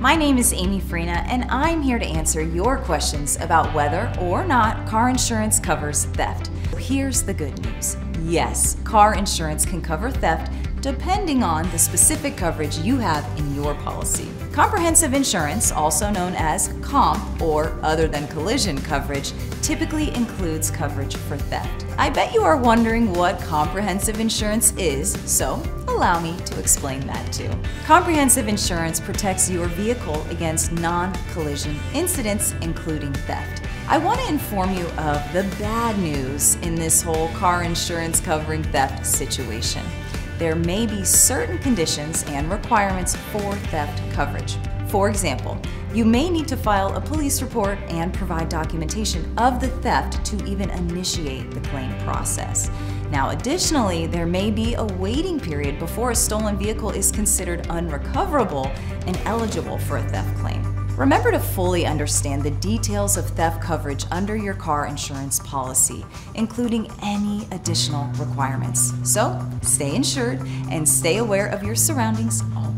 My name is Amy Freena, and I'm here to answer your questions about whether or not car insurance covers theft. Here's the good news. Yes, car insurance can cover theft depending on the specific coverage you have in your policy. Comprehensive insurance, also known as comp or other than collision coverage, typically includes coverage for theft. I bet you are wondering what comprehensive insurance is, so allow me to explain that too. Comprehensive insurance protects your vehicle against non-collision incidents, including theft. I want to inform you of the bad news in this whole car insurance covering theft situation. There may be certain conditions and requirements for theft coverage. For example, you may need to file a police report and provide documentation of the theft to even initiate the claim process. Now, additionally, there may be a waiting period before a stolen vehicle is considered unrecoverable and eligible for a theft claim. Remember to fully understand the details of theft coverage under your car insurance policy, including any additional requirements. So, stay insured and stay aware of your surroundings always.